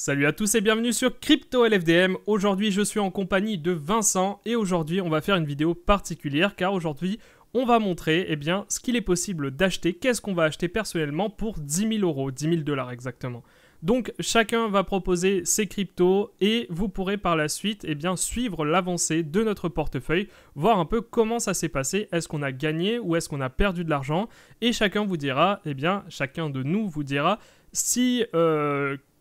Salut à tous et bienvenue sur Crypto LFDM. Aujourd'hui je suis en compagnie de Vincent et aujourd'hui on va faire une vidéo particulière car aujourd'hui on va montrer ce qu'il est possible d'acheter, qu'est-ce qu'on va acheter personnellement pour 10 000 euros, 10 000 dollars exactement. Donc chacun va proposer ses cryptos et vous pourrez par la suite suivre l'avancée de notre portefeuille, voir un peu comment ça s'est passé, est-ce qu'on a gagné ou est-ce qu'on a perdu de l'argent et chacun vous dira, chacun de nous vous dira si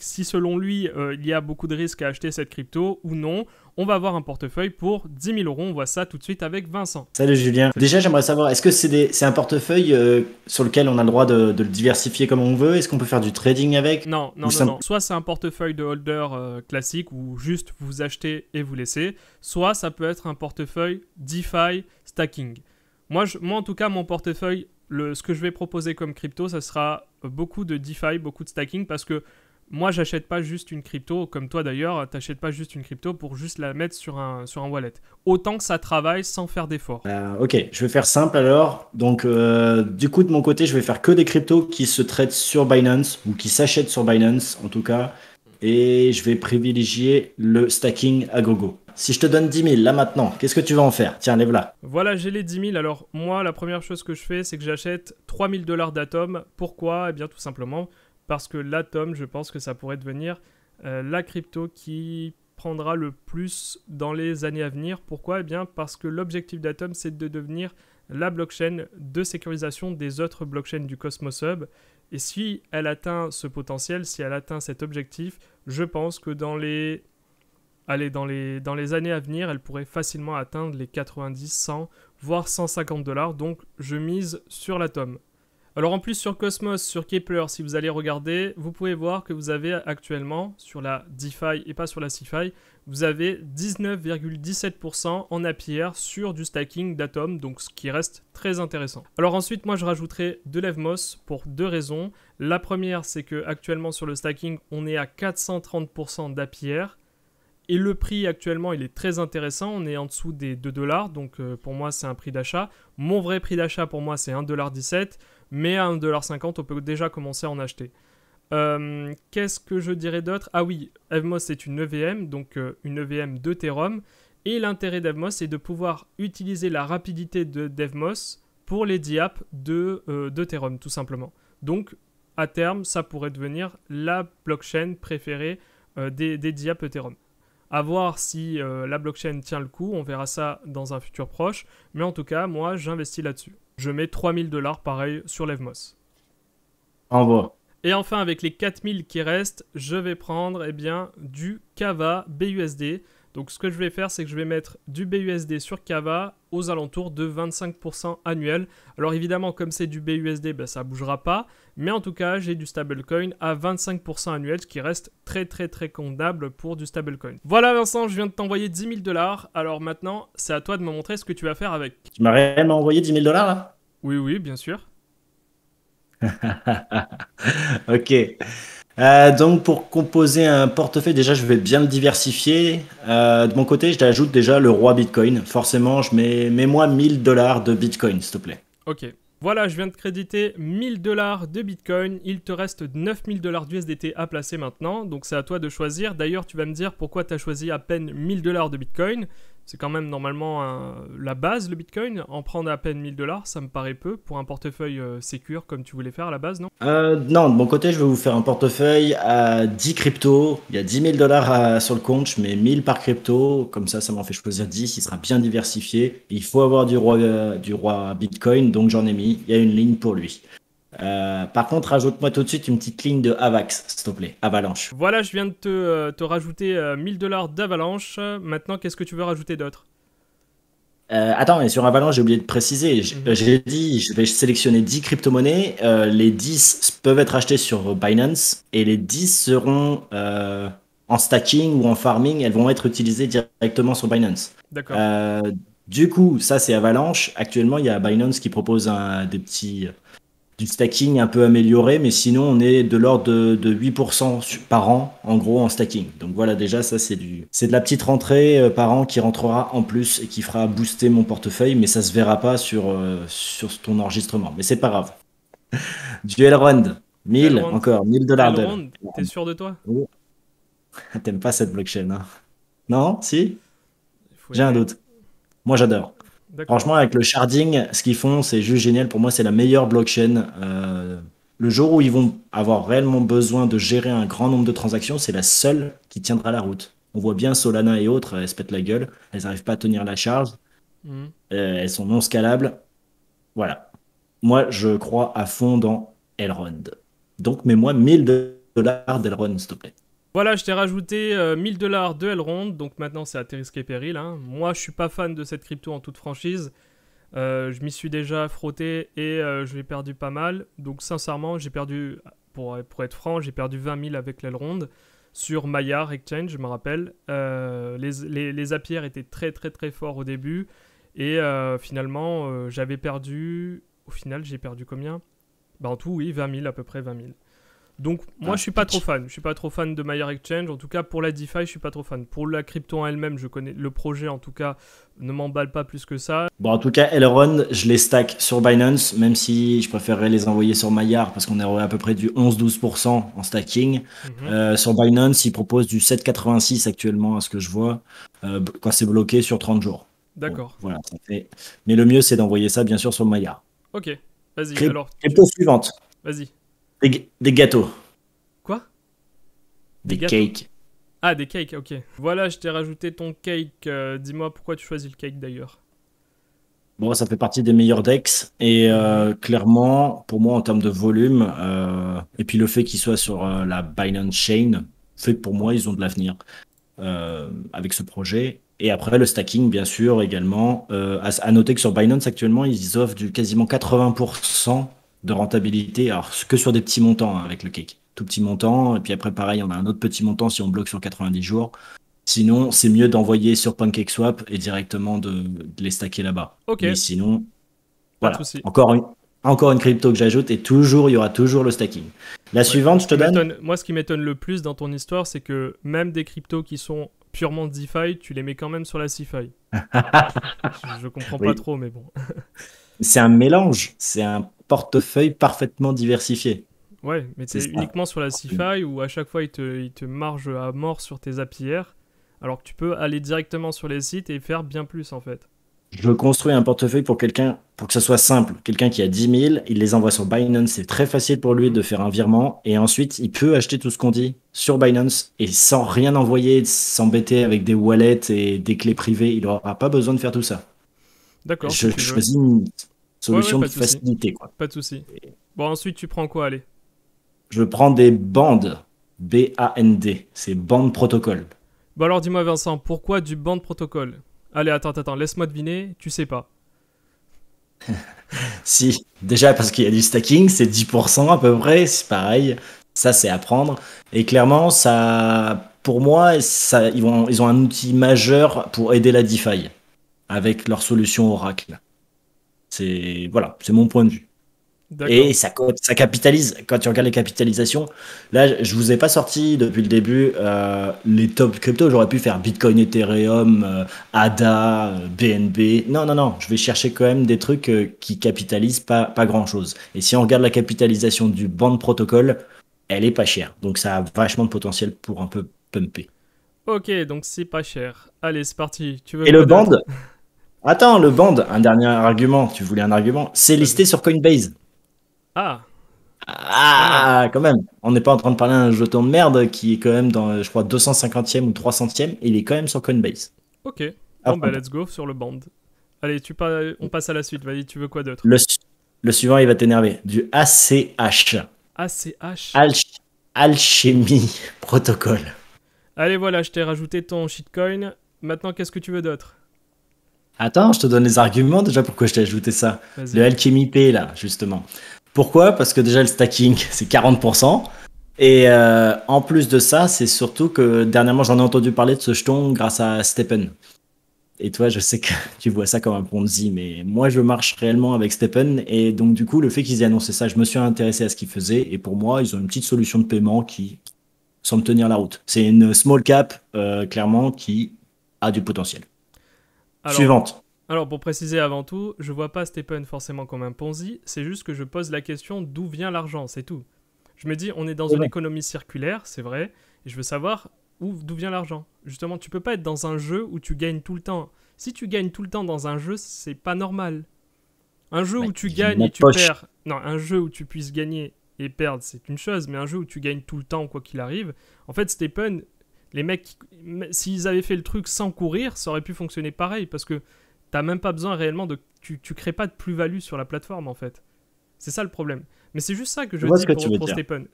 selon lui il y a beaucoup de risques à acheter cette crypto ou non. On va avoir un portefeuille pour 10 000 euros. On voit ça tout de suite avec Vincent. Salut Julien. Déjà, j'aimerais savoir, est-ce que c'est un portefeuille sur lequel on a le droit de le diversifier comme on veut? Est-ce qu'on peut faire du trading avec? Non. Soit c'est un portefeuille de holder classique où juste vous achetez et vous laissez. Soit ça peut être un portefeuille DeFi stacking. Moi en tout cas, mon portefeuille, ce que je vais proposer comme crypto, ça sera beaucoup de DeFi, beaucoup de stacking parce que moi, j'achète pas juste une crypto, comme toi d'ailleurs, t'achètes pas juste une crypto pour juste la mettre sur un wallet. Autant que ça travaille sans faire d'effort. Ok, je vais faire simple alors. Donc, du coup, de mon côté, je vais faire que des cryptos qui se traitent sur Binance ou qui s'achètent sur Binance en tout cas. Et je vais privilégier le stacking à gogo. Si je te donne 10 000 là maintenant, qu'est-ce que tu vas en faire? Tiens, lève-la. Voilà, j'ai les 10 000. Alors, moi, la première chose que je fais, c'est que j'achète 3 000 dollars d'Atom. Pourquoi? Tout simplement parce que l'Atom, je pense que ça pourrait devenir la crypto qui prendra le plus dans les années à venir. Pourquoi? Parce que l'objectif d'Atom, c'est de devenir la blockchain de sécurisation des autres blockchains du Cosmos Hub. Et si elle atteint ce potentiel, si elle atteint cet objectif, je pense que dans les années à venir, elle pourrait facilement atteindre les 90, 100, voire 150 dollars. Donc, je mise sur l'Atom. Alors en plus sur Cosmos, sur Kepler, si vous allez regarder, vous pouvez voir que vous avez actuellement, sur la DeFi et pas sur la CeFi, vous avez 19,17% en APR sur du stacking d'Atom, donc ce qui reste très intéressant. Alors ensuite, moi je rajouterai de l'Evmos pour deux raisons. La première, c'est que actuellement sur le stacking, on est à 430% d'APR. Et le prix actuellement, il est très intéressant. On est en dessous des 2 dollars. Donc pour moi, c'est un prix d'achat. Mon vrai prix d'achat pour moi, c'est 1,17 $. Mais à 1,50 $, on peut déjà commencer à en acheter. Qu'est-ce que je dirais d'autre? Ah oui, Evmos, c'est une EVM, donc une EVM d'Ethereum. Et l'intérêt d'Evmos, c'est de pouvoir utiliser la rapidité d'Evmos pour les DApps d'Ethereum, tout simplement. Donc, à terme, ça pourrait devenir la blockchain préférée des DApps Ethereum. À voir si la blockchain tient le coup, on verra ça dans un futur proche. Mais en tout cas, moi, j'investis là-dessus. Je mets 3 000 dollars pareil sur l'Evmos. Envoie. Et enfin, avec les 4 000 qui restent, je vais prendre du Kava BUSD. Donc ce que je vais faire, c'est que je vais mettre du BUSD sur Kava aux alentours de 25% annuel. Alors évidemment, comme c'est du BUSD, ça ne bougera pas. Mais en tout cas, j'ai du stablecoin à 25% annuel, ce qui reste très convenable pour du stablecoin. Voilà Vincent, je viens de t'envoyer 10 000 dollars. Alors maintenant, c'est à toi de me montrer ce que tu vas faire avec. Tu m'as réellement envoyé 10 000 dollars là? Oui, bien sûr. Ok. Donc pour composer un portefeuille, déjà je vais bien le diversifier. De mon côté, je t'ajoute déjà le roi Bitcoin. Forcément, mets-moi 1000 dollars de Bitcoin, s'il te plaît. Ok. Voilà, je viens de créditer 1000 dollars de Bitcoin. Il te reste 9000 dollars d'USDT à placer maintenant. Donc c'est à toi de choisir. D'ailleurs, tu vas me dire pourquoi tu as choisi à peine 1000 dollars de Bitcoin. C'est quand même normalement la base, le Bitcoin. En prendre à peine 1000 dollars, ça me paraît peu pour un portefeuille sécure comme tu voulais faire à la base, non? Non, de mon côté, je vais vous faire un portefeuille à 10 cryptos. Il y a 10 000 dollars sur le compte, je mets 1000 par crypto. Comme ça m'en fait choisir 10. Il sera bien diversifié. Il faut avoir du roi Bitcoin, donc j'en ai mis. Il y a une ligne pour lui. Par contre, rajoute-moi tout de suite une petite ligne de AVAX, s'il te plaît. Avalanche. Voilà, je viens de te rajouter 1000 dollars d'Avalanche. Maintenant, qu'est-ce que tu veux rajouter d'autre? Attends, mais sur Avalanche, j'ai oublié de préciser. J'ai dit, je vais sélectionner 10 crypto-monnaies. Les 10 peuvent être achetés sur Binance et les 10 seront en stacking ou en farming. Elles vont être utilisées directement sur Binance. D'accord. Du coup, ça, c'est Avalanche. Actuellement, il y a Binance qui propose du stacking un peu amélioré, mais sinon on est de l'ordre de 8% par an en gros en stacking. Donc voilà, déjà ça c'est de la petite rentrée par an qui rentrera en plus et qui fera booster mon portefeuille, mais ça se verra pas sur ton enregistrement, mais c'est pas grave. Du Elrond, 1000 Elrond, encore 1000 dollars d'El. Elrond, t'es sûr de toi? T'aimes pas cette blockchain, hein? Non? Si? Il faut J'ai un aimer. doute. Moi, j'adore. D'accord. Franchement, avec le sharding, ce qu'ils font, c'est juste génial. Pour moi, c'est la meilleure blockchain. Le jour où ils vont avoir réellement besoin de gérer un grand nombre de transactions, c'est la seule qui tiendra la route. On voit bien Solana et autres, elles se pètent la gueule. Elles n'arrivent pas à tenir la charge. Mhm. Elles sont non scalables. Voilà. Moi, je crois à fond dans Elrond. Donc, mets-moi 1000 $ d'Elrond, s'il te plaît. Voilà, je t'ai rajouté 1000 $ de Elrond, donc maintenant c'est à tes risques et périls, hein. Moi, je suis pas fan de cette crypto en toute franchise. Je m'y suis déjà frotté et je l'ai perdu pas mal. Donc sincèrement, j'ai perdu, pour être franc, j'ai perdu 20 000 avec l'Elrond sur Maillard Exchange, je me rappelle. Les APR étaient très très très forts au début et finalement j'avais perdu, au final j'ai perdu combien? Bah en tout oui, 20 000 à peu près 20 000. Donc moi Ah, je suis c'est pas trop pitch. fan, je suis pas trop fan de Maillard Exchange, en tout cas pour la DeFi je suis pas trop fan. Pour la crypto en elle-même, je connais le projet en tout cas, ne m'emballe pas plus que ça. Bon, en tout cas, Elrond, je les stack sur Binance, même si je préférerais les envoyer sur Maillard parce qu'on est à peu près du 11-12% en stacking. Mhm. Sur Binance, ils proposent du 7,86 actuellement, à ce que je vois, quand c'est bloqué sur 30 jours. Bon, D'accord. voilà, ça fait. Mais le mieux, c'est d'envoyer ça, bien sûr, sur Maillard. Ok, vas-y, alors Crypto suivante, vas-y. des gâteaux, Quoi? Des des gâteaux? cakes. Ah, des cakes, ok. Voilà, je t'ai rajouté ton cake. Dis-moi pourquoi tu choisis le cake d'ailleurs. Bon, ça fait partie des meilleurs DEX. Et Mhm. clairement, pour moi, en termes de volume, et puis le fait qu'ils soient sur la Binance Chain, fait que pour moi, ils ont de l'avenir avec ce projet. Et après, le stacking, bien sûr, également. À noter que sur Binance, actuellement, ils offrent du quasiment 80% de rentabilité, alors que sur des petits montants hein, avec le cake. Tout petit montant. Et puis après, pareil, on a un autre petit montant si on bloque sur 90 jours. Sinon, c'est mieux d'envoyer sur PancakeSwap et directement de les stacker là-bas. Ok, Mais sinon, pas de voilà. souci. Encore une crypto que j'ajoute et toujours, il y aura toujours le stacking. La Ouais. suivante, je te donne? Moi, ce qui m'étonne le plus dans ton histoire, c'est que même des cryptos qui sont purement DeFi, tu les mets quand même sur la CeFi. Je comprends pas Oui. trop, mais bon. C'est un mélange. C'est un portefeuille parfaitement diversifié. Ouais, mais C'est t'es ça. uniquement sur la CeFi où à chaque fois il te marge à mort sur tes APR, alors que tu peux aller directement sur les sites et faire bien plus en fait. Je construis un portefeuille pour quelqu'un, pour que ce soit simple. Quelqu'un qui a 10 000, il les envoie sur Binance. C'est très facile pour lui Mhm. de faire un virement. Et ensuite, il peut acheter tout ce qu'on dit sur Binance et sans rien envoyer, s'embêter avec des wallets et des clés privées. Il n'aura pas besoin de faire tout ça. D'accord, si Je tu veux. choisis une Ouais, ouais, solution pas de de souci. facilité, quoi. Pas de souci. Bon, ensuite, tu prends quoi, allez? Je prends des bandes. BAND. C'est bande protocole. Bon, alors dis-moi, Vincent, pourquoi du band protocole? Allez, attends, laisse-moi deviner, tu sais pas. Si, déjà parce qu'il y a du stacking, c'est 10% à peu près, c'est pareil. Ça, c'est à prendre. Et clairement, ça, pour moi, ça, ils ont un outil majeur pour aider la DeFi avec leur solution Oracle. Voilà, c'est mon point de vue. Et D'accord. ça capitalise. Quand tu regardes les capitalisations, là, je vous ai pas sorti depuis le début les top crypto. J'aurais pu faire Bitcoin, Ethereum, ADA, BNB. Non, non, non. Je vais chercher quand même des trucs qui capitalisent pas grand-chose. Et si on regarde la capitalisation du Band Protocol, elle est pas chère. Donc ça a vachement de potentiel pour un peu pumper. Ok, donc c'est pas cher. Allez, c'est parti. Tu veux Et le quoi Band, d'autre? attends, le Band, un dernier argument. Tu voulais un argument? C'est Vas-y. listé sur Coinbase. Ah, pas mal. Ah, quand même. On n'est pas en train de parler d'un jeton de merde qui est quand même dans, je crois, 250e ou 300e. Il est quand même sur Coinbase. Ok. À Bon, bah, prendre. let's go sur le band. Allez, on passe à la suite. Vas-y, tu veux quoi d'autre? Le, su- le suivant, il va t'énerver. Du ACH. ACH. Alch- Alchemy Protocol. Allez, voilà, je t'ai rajouté ton shitcoin. Maintenant, qu'est-ce que tu veux d'autre? Attends, je te donne les arguments déjà pourquoi je t'ai ajouté ça. Le Vas-y. Alchemy P, là, justement. Pourquoi? Parce que déjà, le stacking, c'est 40%. Et en plus de ça, c'est surtout que dernièrement, j'en ai entendu parler de ce jeton grâce à Stephen. Et toi, je sais que tu vois ça comme un Ponzi, mais moi, je marche réellement avec Stephen. Et donc, du coup, le fait qu'ils aient annoncé ça, je me suis intéressé à ce qu'ils faisaient. Et pour moi, ils ont une petite solution de paiement qui semble tenir la route. C'est une small cap, clairement, qui a du potentiel. Alors, Suivante. pour préciser avant tout, je vois pas Stephen forcément comme un Ponzi. C'est juste que je pose la question d'où vient l'argent, c'est tout. Je me dis, on est dans C'est une vrai. économie circulaire, c'est vrai. Et je veux savoir d'où vient l'argent. Justement, tu peux pas être dans un jeu où tu gagnes tout le temps. Si tu gagnes tout le temps dans un jeu, c'est pas normal. Un jeu où tu gagnes et tu perds. Non, un jeu où tu puisses gagner et perdre, c'est une chose, mais un jeu où tu gagnes tout le temps, quoi qu'il arrive. En fait, Stephen, les mecs, s'ils avaient fait le truc sans courir, ça aurait pu fonctionner pareil, parce que t'as même pas besoin réellement de. Tu crées pas de plus-value sur la plateforme, en fait. C'est ça le problème. Mais c'est juste ça que je dis pour Stephen.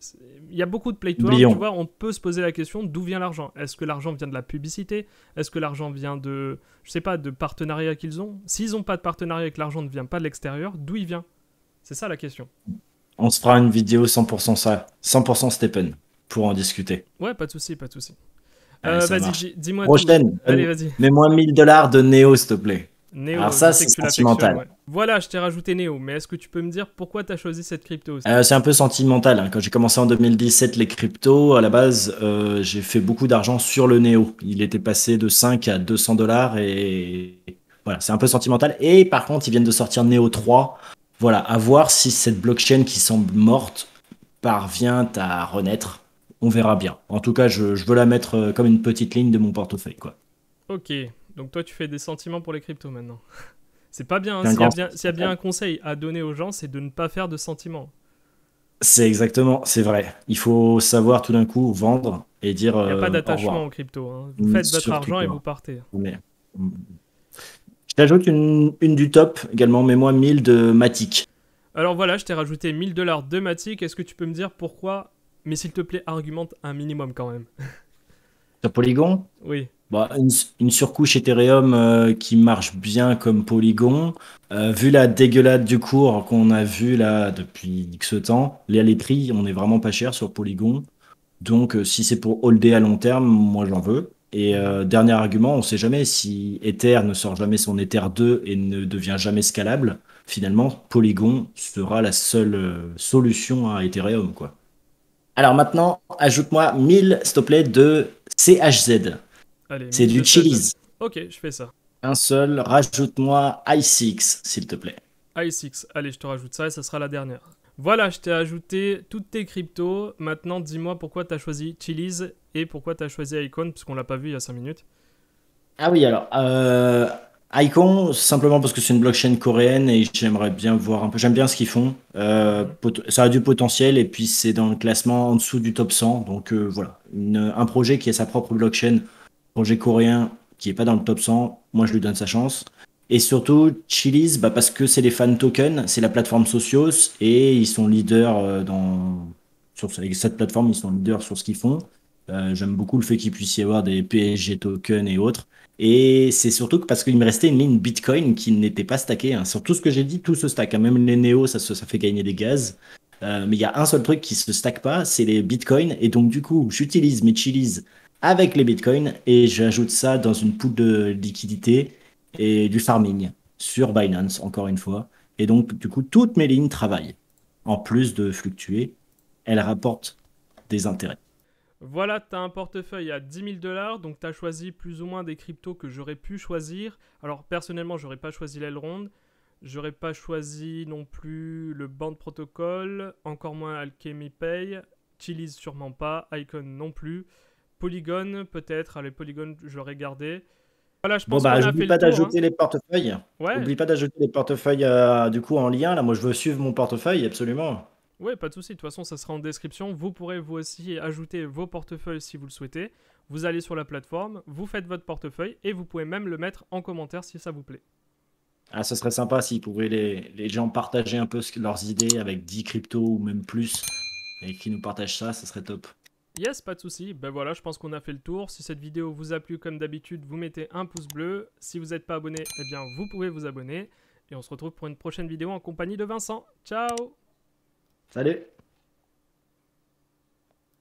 Il y a beaucoup de play to earn, tu vois, on peut se poser la question d'où vient l'argent. Est-ce que l'argent vient de la publicité? Est-ce que l'argent vient de, je sais pas, de partenariats qu'ils ont? S'ils n'ont pas de partenariat et que l'argent ne vient pas de l'extérieur, d'où il vient? C'est ça la question. On se fera une vidéo 100% ça, 100% Stephen, pour en discuter. Ouais, pas de souci, pas de souci. Vas-y, dis-moi prochaine. tout. Allez, vas-y. Mets-moi $1000 de Neo, s'il te plaît. Neo, alors ça, c'est sentimental. Ouais. Voilà, je t'ai rajouté Neo, mais est-ce que tu peux me dire pourquoi tu as choisi cette crypto aussi? C'est un peu sentimental. Hein. Quand j'ai commencé en 2017 les cryptos, à la base, j'ai fait beaucoup d'argent sur le Neo. Il était passé de 5 à $200 et voilà, c'est un peu sentimental. Et par contre, ils viennent de sortir Neo 3. Voilà, à voir si cette blockchain qui semble morte parvient à renaître. On verra bien. En tout cas, je veux la mettre comme une petite ligne de mon portefeuille, quoi. Ok, donc toi tu fais des sentiments pour les cryptos maintenant. C'est pas bien, hein. S'il y a bien un conseil à donner aux gens, c'est de ne pas faire de sentiments. C'est exactement, c'est vrai. Il faut savoir tout d'un coup vendre et dire Il n'y a pas au d'attachement revoir. aux cryptos. Hein. Vous faites votre argent et vous partez. Mais, je t'ajoute une du top également, mets-moi 1000 de Matic. Alors voilà, je t'ai rajouté $1000 de Matic. Est-ce que tu peux me dire pourquoi? Mais s'il te plaît, argumente un minimum quand même. Sur Polygon? Oui. Bah, une surcouche Ethereum qui marche bien comme Polygon. Vu la dégueulade du cours qu'on a vu là depuis X temps, les prix, on est vraiment pas cher sur Polygon. Donc si c'est pour holder à long terme, moi j'en veux. Et dernier argument, on ne sait jamais si Ether ne sort jamais son Ether 2 et ne devient jamais scalable. Finalement, Polygon sera la seule solution à Ethereum, quoi. Alors maintenant, ajoute-moi 1000, s'il te plaît, de CHZ. Allez, C'est du Chiliz. Ok, je fais ça. Un seul, rajoute-moi i6, s'il te plaît. i6, allez, je te rajoute ça et ça sera la dernière. Voilà, je t'ai ajouté toutes tes cryptos. Maintenant, dis-moi pourquoi tu as choisi Chiliz et pourquoi tu as choisi Icon, puisqu'on l'a pas vu il y a 5 minutes. Ah oui, alors, Icon, simplement parce que c'est une blockchain coréenne et j'aimerais bien voir un peu. J'aime bien ce qu'ils font. Ça a du potentiel et puis c'est dans le classement en dessous du top 100. Donc voilà, un projet qui a sa propre blockchain, projet coréen qui est pas dans le top 100, moi je lui donne sa chance. Et surtout, Chiliz, bah, parce que c'est les fan tokens, c'est la plateforme Socios et ils sont leaders sur cette plateforme, ils sont leaders sur ce qu'ils font. J'aime beaucoup le fait qu'il puisse y avoir des PSG tokens et autres. Et c'est surtout parce qu'il me restait une ligne Bitcoin qui n'était pas stackée. Hein. Sur tout ce que j'ai dit, tout se stack. Hein. Même les Néo, ça fait gagner des gaz. Mais il y a un seul truc qui se stack pas, c'est les Bitcoins. Et donc, du coup, j'utilise mes Chiliz avec les Bitcoins et j'ajoute ça dans une pool de liquidité et du farming sur Binance, encore une fois. Et donc, du coup, toutes mes lignes travaillent. En plus de fluctuer, elles rapportent des intérêts. Voilà, tu as un portefeuille à $10 000, donc tu as choisi plus ou moins des cryptos que j'aurais pu choisir. Alors personnellement, j'aurais pas choisi l'Elrond, j'aurais pas choisi non plus le Band Protocol, encore moins Alchemy Pay, Chiliz sûrement pas, Icon non plus, Polygon peut-être, allez Polygon j'aurais gardé. Voilà, je pense qu'on a fait le tour. Oublie pas d'ajouter les portefeuilles. Ouais. Oublie pas d'ajouter les portefeuilles du coup en lien. Là, moi je veux suivre mon portefeuille, absolument. Ouais, pas de souci. De toute façon, ça sera en description. Vous pourrez vous aussi ajouter vos portefeuilles si vous le souhaitez. Vous allez sur la plateforme, vous faites votre portefeuille et vous pouvez même le mettre en commentaire si ça vous plaît. Ah, ça serait sympa s'ils pouvaient les gens partager un peu leurs idées avec 10 cryptos ou même plus et qu'ils nous partagent ça, ça serait top. Yes, pas de souci. Ben voilà, je pense qu'on a fait le tour. Si cette vidéo vous a plu, comme d'habitude, vous mettez un pouce bleu. Si vous n'êtes pas abonné, eh bien vous pouvez vous abonner. Et on se retrouve pour une prochaine vidéo en compagnie de Vincent. Ciao! Salut!